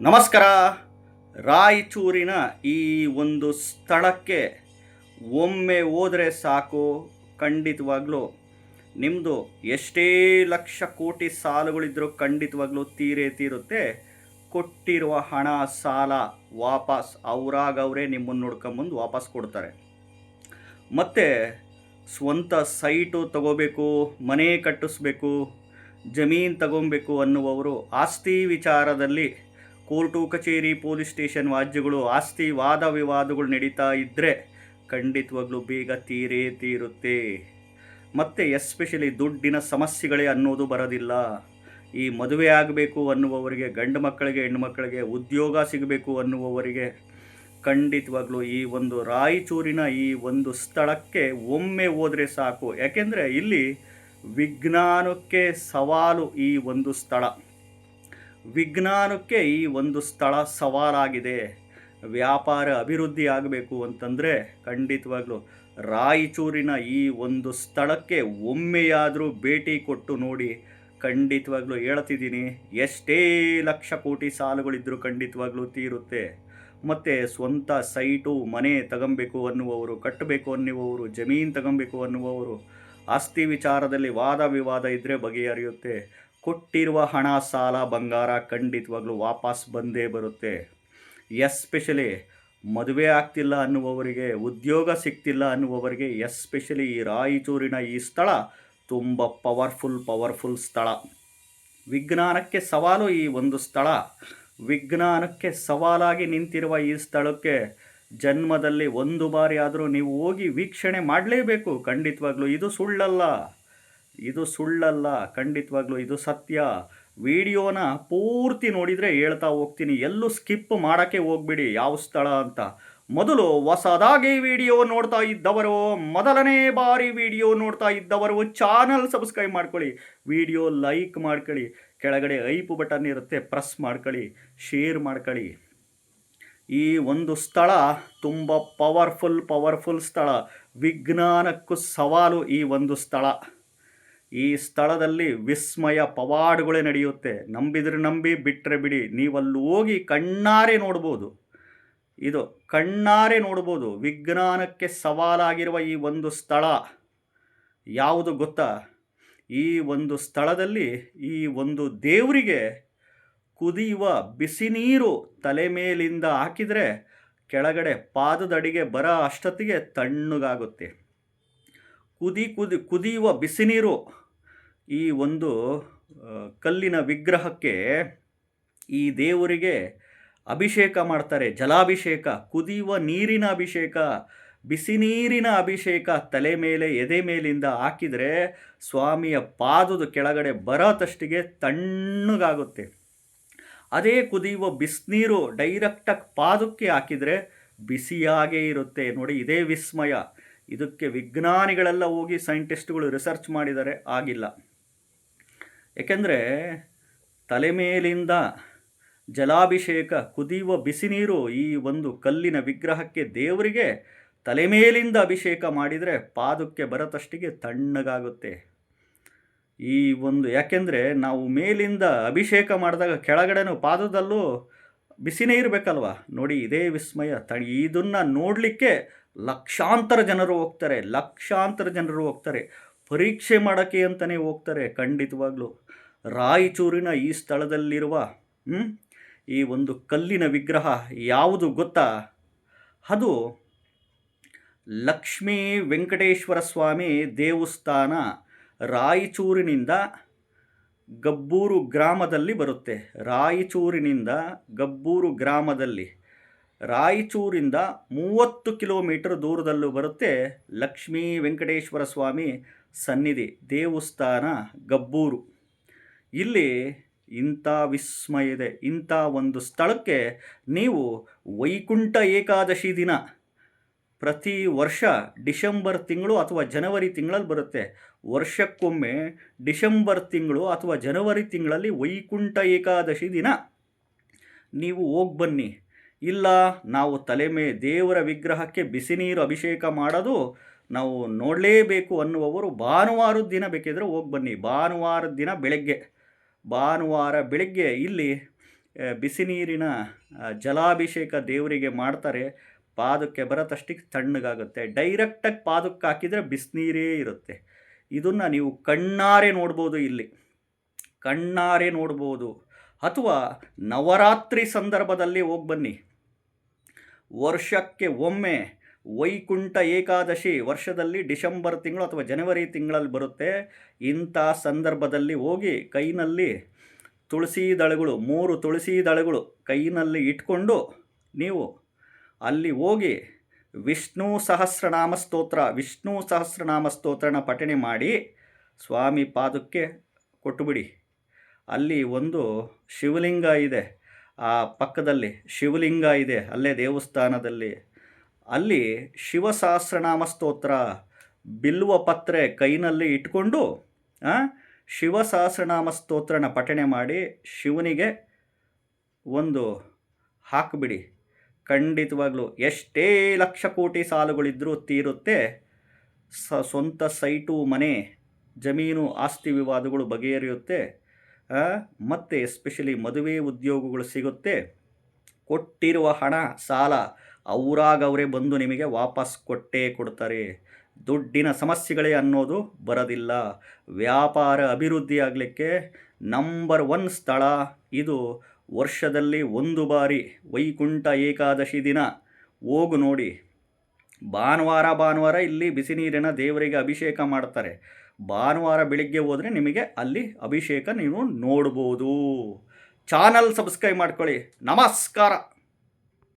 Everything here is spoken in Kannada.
ನಮಸ್ಕಾರ. ರಾಯಚೂರಿನ ಈ ಒಂದು ಸ್ಥಳಕ್ಕೆ ಒಮ್ಮೆ ಹೋದರೆ ಸಾಕು, ಖಂಡಿತವಾಗ್ಲೂ ನಿಮ್ಮದು ಎಷ್ಟೇ ಲಕ್ಷ ಕೋಟಿ ಸಾಲುಗಳಿದ್ರೂ ಖಂಡಿತವಾಗ್ಲೂ ತೀರುತ್ತೆ. ಕೊಟ್ಟಿರುವ ಹಣ ಸಾಲ ವಾಪಸ್ ಅವರಾಗವರೇ ನಿಮ್ಮನ್ನು ನೋಡ್ಕೊಂಬಂದು ವಾಪಸ್ ಕೊಡ್ತಾರೆ. ಮತ್ತು ಸ್ವಂತ ಸೈಟು ತಗೋಬೇಕು, ಮನೆ ಕಟ್ಟಿಸ್ಬೇಕು, ಜಮೀನು ತಗೊಬೇಕು ಅನ್ನುವವರು ಆಸ್ತಿ ವಿಚಾರದಲ್ಲಿ ಕೋರ್ಟು ಕಚೇರಿ ಪೊಲೀಸ್ ಸ್ಟೇಷನ್ ವಾಜ್ಯಗಳು ಆಸ್ತಿ ವಾದ ವಿವಾದಗಳು ನಡೀತಾ ಇದ್ದರೆ ಖಂಡಿತವಾಗ್ಲೂ ಬೇಗ ತೀರುತ್ತೆ. ಮತ್ತು ಎಸ್ಪೆಷಲಿ ದುಡ್ಡಿನ ಸಮಸ್ಯೆಗಳೇ ಅನ್ನೋದು ಬರೋದಿಲ್ಲ. ಈ ಮದುವೆ ಆಗಬೇಕು ಅನ್ನುವವರಿಗೆ, ಗಂಡು ಮಕ್ಕಳಿಗೆ ಹೆಣ್ಣು ಮಕ್ಕಳಿಗೆ ಉದ್ಯೋಗ ಸಿಗಬೇಕು ಅನ್ನುವವರಿಗೆ ಖಂಡಿತವಾಗ್ಲೂ ಈ ಒಂದು ರಾಯಚೂರಿನ ಈ ಒಂದು ಸ್ಥಳಕ್ಕೆ ಒಮ್ಮೆ ಹೋದರೆ ಸಾಕು. ಯಾಕೆಂದರೆ ಇಲ್ಲಿ ವಿಜ್ಞಾನಕ್ಕೆ ಸವಾಲು. ಈ ಒಂದು ಸ್ಥಳ ವಿಜ್ಞಾನಕ್ಕೆ ಈ ಒಂದು ಸ್ಥಳ ಸವಾಲಾಗಿದೆ. ವ್ಯಾಪಾರ ಅಭಿವೃದ್ಧಿ ಆಗಬೇಕು ಅಂತಂದರೆ ಖಂಡಿತವಾಗ್ಲೂ ರಾಯಚೂರಿನ ಈ ಒಂದು ಸ್ಥಳಕ್ಕೆ ಒಮ್ಮೆಯಾದರೂ ಭೇಟಿ ಕೊಟ್ಟು ನೋಡಿ. ಖಂಡಿತವಾಗ್ಲೂ ಹೇಳ್ತಿದ್ದೀನಿ, ಎಷ್ಟೇ ಲಕ್ಷ ಕೋಟಿ ಸಾಲುಗಳಿದ್ದರೂ ಖಂಡಿತವಾಗ್ಲೂ ತೀರುತ್ತೆ. ಮತ್ತು ಸ್ವಂತ ಸೈಟು ಮನೆ ತಗೊಬೇಕು ಅನ್ನುವವರು, ಕಟ್ಟಬೇಕು ಅನ್ನುವವರು, ಜಮೀನು ತಗೊಬೇಕು ಅನ್ನುವವರು, ಆಸ್ತಿ ವಿಚಾರದಲ್ಲಿ ವಾದ ವಿವಾದ ಇದ್ದರೆ ಬಗೆಹರಿಯುತ್ತೆ. ಕೊಟ್ಟಿರುವ ಹಣ ಸಾಲ ಬಂಗಾರ ಖಂಡಿತವಾಗ್ಲೂ ವಾಪಸ್ ಬಂದೇ ಬರುತ್ತೆ. ಎಸ್ಪೆಷಲಿ ಮದುವೆ ಆಗ್ತಿಲ್ಲ ಅನ್ನುವವರಿಗೆ, ಉದ್ಯೋಗ ಸಿಗ್ತಿಲ್ಲ ಅನ್ನುವವರಿಗೆ ಎಸ್ಪೆಷಲಿ ಈ ರಾಯಚೂರಿನ ಈ ಸ್ಥಳ ತುಂಬ ಪವರ್ಫುಲ್ ಸ್ಥಳ. ವಿಜ್ಞಾನಕ್ಕೆ ಸವಾಲು ಈ ಒಂದು ಸ್ಥಳ. ವಿಜ್ಞಾನಕ್ಕೆ ಸವಾಲಾಗಿ ನಿಂತಿರುವ ಈ ಸ್ಥಳಕ್ಕೆ ಜನ್ಮದಲ್ಲಿ ಒಂದು ಬಾರಿ ಆದರೂ ನೀವು ಹೋಗಿ ವೀಕ್ಷಣೆ ಮಾಡಲೇಬೇಕು. ಖಂಡಿತವಾಗ್ಲೂ ಇದು ಸುಳ್ಳಲ್ಲ, ಖಂಡಿತವಾಗ್ಲೂ ಇದು ಸತ್ಯ. ವಿಡಿಯೋನ ಪೂರ್ತಿ ನೋಡಿದರೆ ಹೇಳ್ತಾ ಹೋಗ್ತೀನಿ, ಎಲ್ಲೂ ಸ್ಕಿಪ್ ಮಾಡೋಕ್ಕೆ ಹೋಗ್ಬಿಡಿ ಯಾವ ಸ್ಥಳ ಅಂತ. ಮೊದಲು ಹೊಸದಾಗಿ ವಿಡಿಯೋ ನೋಡ್ತಾ ಇದ್ದವರು, ಮೊದಲನೇ ಬಾರಿ ವಿಡಿಯೋ ನೋಡ್ತಾ ಇದ್ದವರು ಚಾನಲ್ ಸಬ್ಸ್ಕ್ರೈಬ್ ಮಾಡ್ಕೊಳ್ಳಿ, ವಿಡಿಯೋ ಲೈಕ್ ಮಾಡ್ಕೊಳ್ಳಿ, ಕೆಳಗಡೆ ಐಪ್ ಬಟನ್ ಇರುತ್ತೆ ಪ್ರೆಸ್ ಮಾಡ್ಕೊಳ್ಳಿ, ಶೇರ್ ಮಾಡ್ಕೊಳ್ಳಿ. ಈ ಒಂದು ಸ್ಥಳ ತುಂಬ ಪವರ್ಫುಲ್ ಸ್ಥಳ. ವಿಜ್ಞಾನಕ್ಕೂ ಸವಾಲು ಈ ಒಂದು ಸ್ಥಳ. ಈ ಸ್ಥಳದಲ್ಲಿ ವಿಸ್ಮಯ ಪವಾಡಗಳೇ ನಡೆಯುತ್ತೆ. ನಂಬಿದ್ರೆ ನಂಬಿ, ಬಿಟ್ಟರೆ ಬಿಡಿ. ನೀವಲ್ಲಿ ಹೋಗಿ ಕಣ್ಣಾರೆ ನೋಡ್ಬೋದು. ವಿಜ್ಞಾನಕ್ಕೆ ಸವಾಲಾಗಿರುವ ಈ ಒಂದು ಸ್ಥಳ ಯಾವುದು ಗೊತ್ತಾ? ಈ ಒಂದು ಸ್ಥಳದಲ್ಲಿ ಈ ಒಂದು ದೇವರಿಗೆ ಕುದಿಯುವ ಬಿಸಿ ನೀರು ತಲೆ ಮೇಲಿಂದ ಹಾಕಿದರೆ ಕೆಳಗಡೆ ಪಾದದಡಿಗೆ ಬರೋ ಅಷ್ಟೊತ್ತಿಗೆ ತಣ್ಣಗಾಗುತ್ತೆ. ಕುದಿಯುವ ಬಿಸಿ ನೀರು ಈ ಒಂದು ಕಲ್ಲಿನ ವಿಗ್ರಹಕ್ಕೆ, ಈ ದೇವರಿಗೆ ಅಭಿಷೇಕ ಮಾಡ್ತಾರೆ. ಜಲಾಭಿಷೇಕ, ಕುದಿಯುವ ನೀರಿನ ಅಭಿಷೇಕ, ಬಿಸಿ ನೀರಿನ ಅಭಿಷೇಕ ತಲೆ ಮೇಲೆ ಎದೆ ಮೇಲಿಂದ ಹಾಕಿದರೆ ಸ್ವಾಮಿಯ ಪಾದದ ಕೆಳಗಡೆ ಬರೋತಷ್ಟಿಗೆ ತಣ್ಣಗಾಗುತ್ತೆ. ಅದೇ ಕುದಿಯುವ ಬಿಸಿನೀರು ಡೈರೆಕ್ಟಾಗಿ ಪಾದಕ್ಕೆ ಹಾಕಿದರೆ ಬಿಸಿಯಾಗೇ ಇರುತ್ತೆ. ನೋಡಿ, ಇದೇ ವಿಸ್ಮಯ. ಇದಕ್ಕೆ ವಿಜ್ಞಾನಿಗಳೆಲ್ಲ ಹೋಗಿ ಸೈಂಟಿಸ್ಟ್ಗಳು ರಿಸರ್ಚ್ ಮಾಡಿದ್ದಾರೆ, ಆಗಿಲ್ಲ. ಏಕೆಂದರೆ ತಲೆ ಮೇಲಿಂದ ಜಲಾಭಿಷೇಕ, ಕುದಿಯುವ ಬಿಸಿ ನೀರು ಈ ಒಂದು ಕಲ್ಲಿನ ವಿಗ್ರಹಕ್ಕೆ, ದೇವರಿಗೆ ತಲೆ ಮೇಲಿಂದ ಅಭಿಷೇಕ ಮಾಡಿದರೆ ಪಾದಕ್ಕೆ ಬರತಷ್ಟಿಗೆ ತಣ್ಣಗಾಗುತ್ತೆ. ಈ ಒಂದು ಯಾಕೆಂದರೆ ನಾವು ಮೇಲಿಂದ ಅಭಿಷೇಕ ಮಾಡಿದಾಗ ಕೆಳಗಡೆನೂ ಪಾದದಲ್ಲೂ ಬಿಸಿನೇ ಇರಬೇಕಲ್ವ. ನೋಡಿ, ಇದೇ ವಿಸ್ಮಯ. ಇದನ್ನು ನೋಡಲಿಕ್ಕೆ ಲಕ್ಷಾಂತರ ಜನರು ಹೋಗ್ತಾರೆ. ಪರೀಕ್ಷೆ ಮಾಡೋಕ್ಕೆ ಅಂತಲೇ ಹೋಗ್ತಾರೆ. ಖಂಡಿತವಾಗ್ಲೂ ರಾಯಚೂರಿನ ಈ ಸ್ಥಳದಲ್ಲಿರುವ ಈ ಒಂದು ಕಲ್ಲಿನ ವಿಗ್ರಹ ಯಾವುದು ಗೊತ್ತಾ? ಅದು ಲಕ್ಷ್ಮೀ ವೆಂಕಟೇಶ್ವರ ಸ್ವಾಮಿ ದೇವಸ್ಥಾನ. ರಾಯಚೂರಿನಿಂದ ಗಬ್ಬೂರು ಗ್ರಾಮದಲ್ಲಿ ಬರುತ್ತೆ. ರಾಯಚೂರಿಂದ 30 ಕಿಲೋಮೀಟರ್ ದೂರದಲ್ಲೂ ಬರುತ್ತೆ ಲಕ್ಷ್ಮೀ ವೆಂಕಟೇಶ್ವರ ಸ್ವಾಮಿ ಸನ್ನಿಧಿ ದೇವಸ್ಥಾನ, ಗಬ್ಬೂರು. ಇಲ್ಲಿ ಇಂಥ ವಿಸ್ಮಯ ಇದೆ. ಇಂಥ ಒಂದು ಸ್ಥಳಕ್ಕೆ ನೀವು ವೈಕುಂಠ ಏಕಾದಶಿ ದಿನ, ಪ್ರತಿ ವರ್ಷ ಡಿಸೆಂಬರ್ ತಿಂಗಳು ಅಥವಾ ಜನವರಿ ತಿಂಗಳಲ್ಲಿ ಬರುತ್ತೆ. ವರ್ಷಕ್ಕೊಮ್ಮೆ ಡಿಸೆಂಬರ್ ತಿಂಗಳು ಅಥವಾ ಜನವರಿ ತಿಂಗಳಲ್ಲಿ ವೈಕುಂಠ ಏಕಾದಶಿ ದಿನ ನೀವು ಹೋಗಿ ಬನ್ನಿ. ಇಲ್ಲ, ನಾವು ದೇವರ ವಿಗ್ರಹಕ್ಕೆ ಬಿಸಿ ನೀರು ಅಭಿಷೇಕ ಮಾಡೋದು ನಾವು ನೋಡಲೇಬೇಕು ಅನ್ನುವವರು ಭಾನುವಾರದ ದಿನ ಬೇಕಿದ್ರೆ ಹೋಗಿ ಬನ್ನಿ. ಭಾನುವಾರ ಬೆಳಗ್ಗೆ ಇಲ್ಲಿ ಬಿಸಿ ನೀರಿನ ಜಲಾಭಿಷೇಕ ದೇವರಿಗೆ ಮಾಡ್ತಾರೆ. ಪಾದಕ್ಕೆ ಬರತ್ತಷ್ಟಕ್ಕೆ ತಣ್ಣಗಾಗುತ್ತೆ. ಡೈರೆಕ್ಟಾಗಿ ಪಾದಕ್ಕೆ ಹಾಕಿದರೆ ಬಿಸಿನೀರೇ ಇರುತ್ತೆ. ಇದನ್ನು ನೀವು ಕಣ್ಣಾರೆ ನೋಡ್ಬೋದು, ಇಲ್ಲಿ ಕಣ್ಣಾರೆ ನೋಡ್ಬೋದು. ಅಥವಾ ನವರಾತ್ರಿ ಸಂದರ್ಭದಲ್ಲಿ ಹೋಗಿ ಬನ್ನಿ. ವರ್ಷಕ್ಕೆ ಒಮ್ಮೆ ವೈಕುಂಠ ಏಕಾದಶಿ ವರ್ಷದಲ್ಲಿ ಡಿಸೆಂಬರ್ ತಿಂಗಳು ಅಥವಾ ಜನವರಿ ತಿಂಗಳಲ್ಲಿ ಬರುತ್ತೆ. ಇಂಥ ಸಂದರ್ಭದಲ್ಲಿ ಹೋಗಿ ಕೈನಲ್ಲಿ ತುಳಸಿ ದಳಗಳು 3 ತುಳಸಿ ದಳಗಳು ಕೈನಲ್ಲಿ ಇಟ್ಕೊಂಡು ನೀವು ಅಲ್ಲಿ ಹೋಗಿ ವಿಷ್ಣು ಸಹಸ್ರನಾಮ ಸ್ತೋತ್ರನ ಪಠಣೆ ಮಾಡಿ ಸ್ವಾಮಿ ಪಾದಕ್ಕೆ ಕೊಟ್ಟುಬಿಡಿ. ಅಲ್ಲಿ ಒಂದು ಶಿವಲಿಂಗ ಇದೆ, ಆ ಪಕ್ಕದಲ್ಲಿ ಶಿವಲಿಂಗ ಇದೆ, ಅಲ್ಲೇ ದೇವಸ್ಥಾನದಲ್ಲಿ. ಅಲ್ಲಿ ಶಿವ ಸಹಸ್ರನಾಮ ಸ್ತೋತ್ರ ಬಿಲ್ವ ಪತ್ರೆ ಕೈನಲ್ಲಿ ಇಟ್ಕೊಂಡು ಶಿವ ಸಹಸ್ರನಾಮ ಸ್ತೋತ್ರನ ಪಠಣೆ ಮಾಡಿ ಶಿವನಿಗೆ ಒಂದು ಹಾಕಿಬಿಡಿ. ಖಂಡಿತವಾಗ್ಲೂ ಎಷ್ಟೇ ಲಕ್ಷ ಕೋಟಿ ಸಾಲುಗಳಿದ್ದರೂ ತೀರುತ್ತೆ. ಸ್ವಂತ ಸೈಟು, ಮನೆ, ಜಮೀನು, ಆಸ್ತಿ ವಿವಾದಗಳು ಬಗೆಹರಿಯುತ್ತೆ. ಮತ್ತು ಎಸ್ಪೆಷಲಿ ಮದುವೆ ಉದ್ಯೋಗಗಳು ಸಿಗುತ್ತೆ. ಕೊಟ್ಟಿರುವ ಹಣ ಸಾಲ ಅವರಾಗವರೇ ಬಂದು ನಿಮಗೆ ವಾಪಸ್ ಕೊಟ್ಟೇ ಕೊಡ್ತಾರೆ. ದುಡ್ಡಿನ ಸಮಸ್ಯೆಗಳೇ ಅನ್ನೋದು ಬರೋದಿಲ್ಲ. ವ್ಯಾಪಾರ ಅಭಿವೃದ್ಧಿ ಆಗಲಿಕ್ಕೆ ನಂಬರ್ 1 ಸ್ಥಳ ಇದು. ವರ್ಷದಲ್ಲಿ 1 ಬಾರಿ ವೈಕುಂಠ ಏಕಾದಶಿ ದಿನ ಹೋಗು ನೋಡಿ. ಭಾನುವಾರ ಇಲ್ಲಿ ಬಿಸಿ ನೀರಿನ ದೇವರಿಗೆ ಅಭಿಷೇಕ ಮಾಡ್ತಾರೆ. ಭಾನುವಾರ ಬೆಳಿಗ್ಗೆ ಹೋದರೆ ನಿಮಗೆ ಅಲ್ಲಿ ಅಭಿಷೇಕ ನೀವು ನೋಡ್ಬೋದು. ಚಾನಲ್ ಸಬ್ಸ್ಕ್ರೈಬ್ ಮಾಡ್ಕೊಳ್ಳಿ. ನಮಸ್ಕಾರ.